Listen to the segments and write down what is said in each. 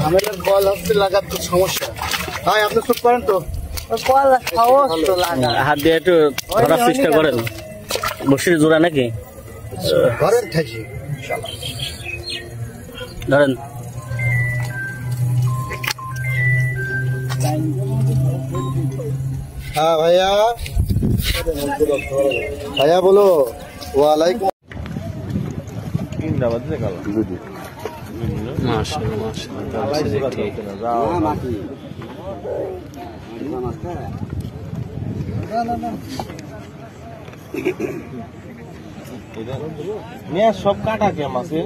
ঝামেলার বল হচ্ছে লাগার তো সমস্যা। ভাই আপনি চুপ করেন তো, হাত দিয়ে একটু ধরার চেষ্টা করেন। বসির জোড়া নাকি ঘরের থাকি ধরেন। হ্যাঁ ভাইয়া, ভাইয়া বলো। ওয়ালাইকুম সব কাটা কে মাছে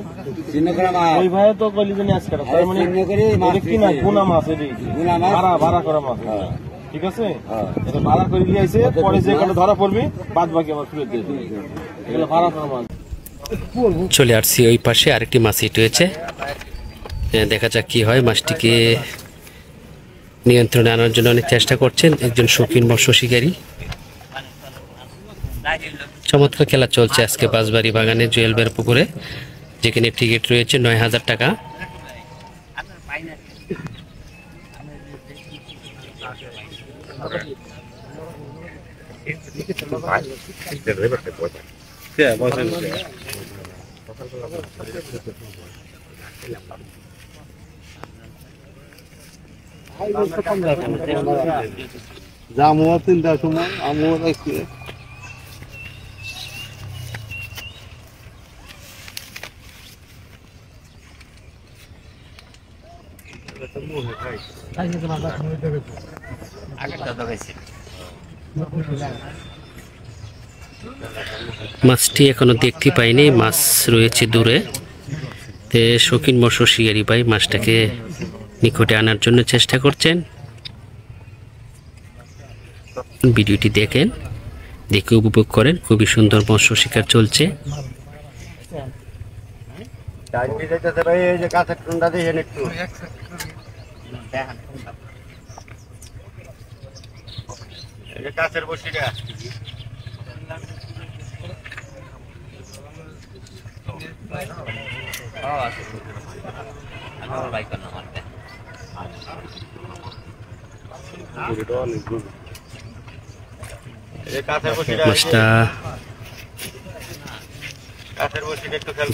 ওই ভাই তো কইলি যে নিয়াজ কাটা তার মানে কি না গুনা মাছ এটি ভাড়া করা মাছ। ঠিক আছে, এটা ভাড়া করে দিয়ে আইছে, পরে যে কাটা ধরা পড়বি বাদ বাকি আমার ফেরত দিয়ে দিবি, এগুলো ভাড়া করা মাছ। চলে আসছি ওই পাশে আরেকটি মাছ হিট হয়েছে, দেখা যাক কি হয়। মাছটিকে নিয়ন্ত্রণে আনার জন্য অনেক চেষ্টা করছেন একজন শৌখিন মৎস্য শিকারী। চমৎকার খেলা চলছে আজকে বাঁশবাড়ি বাগানে জুয়েল বের পুকুরে, যেখানে টিকিট রয়েছে ৯,০০০ টাকা। জামুয়া ৩টার সময় আমিও দেখছি। মাছটি এখনো দেখতে পাইনি, মাছ রয়েছে দূরে। তে শৌখিন মৎস্য শিকারী ভাই মাছটাকে নিকটে আনার জন্য চেষ্টা করছেন। ভিডিওটি দেখেন, দেখে উপভোগ করেন। খুবই সুন্দর মৎস্য শিকার চলছে। কাছের বসিটা মাছটা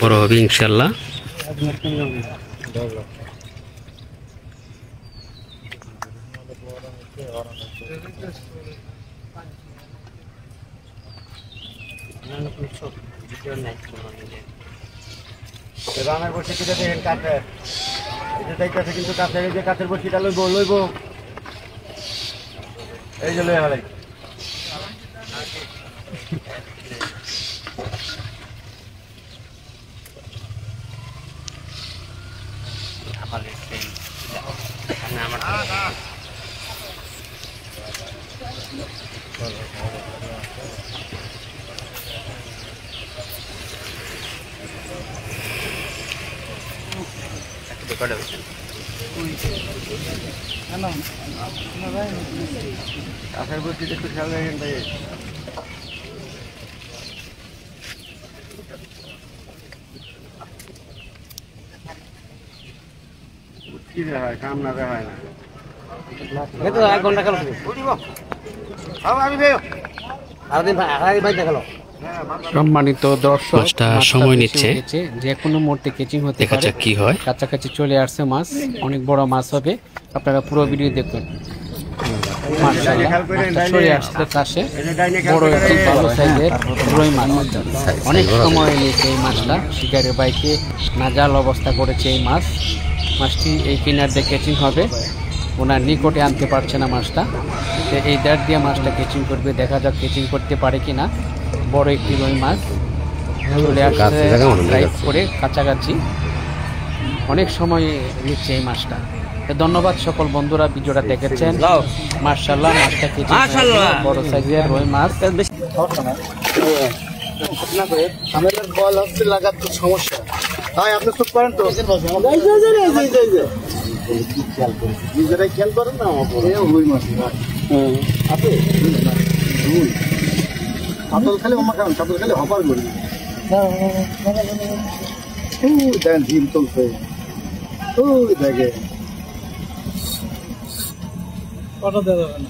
বড় হবে ইনশাল্লাহ। রামের বসিটা দেখেন কাঠের, এটা দেখতেছে কিন্তু কাঠের, এই যে কাঠের বসিটা লইব এই যে লই হারাই। কাঠের বসিটা একটু খেয়াল রাখেন ভাই। কি রে হয় কাম না রে হয় না, এই তো 1 ঘন্টা খেলো উঠিব। আমি ভাই আরেকদিন ভাই দেখালো। সম্মানিত দর্শক, মাছটা সময় নিচ্ছে, যে কোনো মুহূর্তে কেচিং হতে দেখা যাক কি হয়। কাছাকাছি চলে আসছে মাছ, অনেক বড় মাছ হবে, আপনারা পুরো ভিডিও দেখুন। চলে আসছে কাছে বড় একটি ভালো সাইজের রুই মাছ, অনেক সময় নিয়েছে এই মাছটা, শিকারের বাইকে নাজাল অবস্থা করেছে এই মাছটি এই কিনার দিয়ে কেচিং হবে, ওনার নিকটে আনতে পারছে না মাছটা, তো এই দাঁড় দিয়ে মাছটা কেচিং করবে, দেখা যাক কেচিং করতে পারে কিনা। বড় একটি রুই মাছ চলে আসছে ড্রাইভ করে কাছাকাছি, অনেক সময় নিচ্ছে এই মাছটা। ধন্যবাদ সকল বন্ধুরা ভিডিওটা দেখেছেন। মাশাআল্লাহ, মাছটা কেচিং বড় সাইজের রুই মাছ। ঝামেলার বল হচ্ছে লাগার তো সমস্যা। ভাই আপনি চুপ করেন তো, নিজেরাই খেয়াল করেন না। রুই মাছ আছে কাতল খালি মামা খান কাতল খালি হপার করি দেন ডিম তুলছে দেখে অর্ডার দেওয়া যাবে না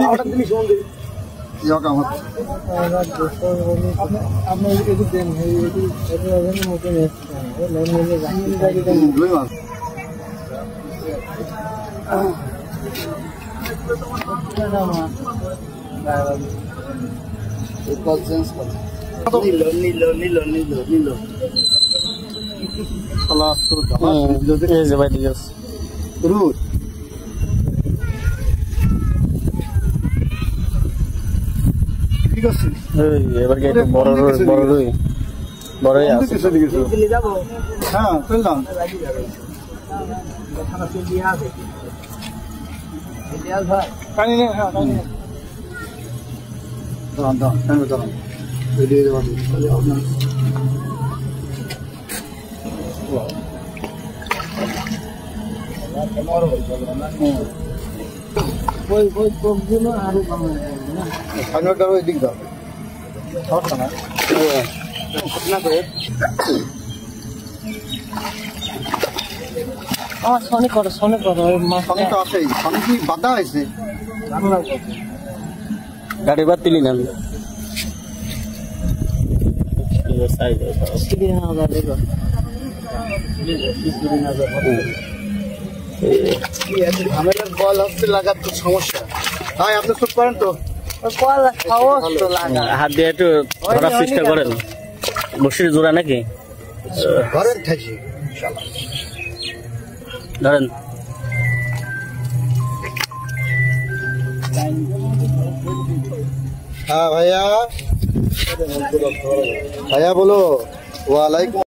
অর্ডার দিলি শোন দিই আপনি এদিকে দেন রুট ঠিক আছে এবার একটু বড় রুই বড়ই আছে হ্যাঁ চললাম পানি নেই হ্যাঁ পানি নেই দাঁড়ান দিয়ে দেওয়া আপনার দিক দাও শনি করো শনিটা আছে শনি কি বাধা হয়েছে গাড়ি বাদ দিলি না আমাদের বল হচ্ছে লাগার তো সমস্যা তাই আপনি চুপ করেন তো হাত দিয়ে একটু ধরার চেষ্টা করেন বসির জোড়া নাকি ঘরের থাকি ধরেন হ্যাঁ ভাইয়া ভাইয়া বলো ওয়ালাইকুম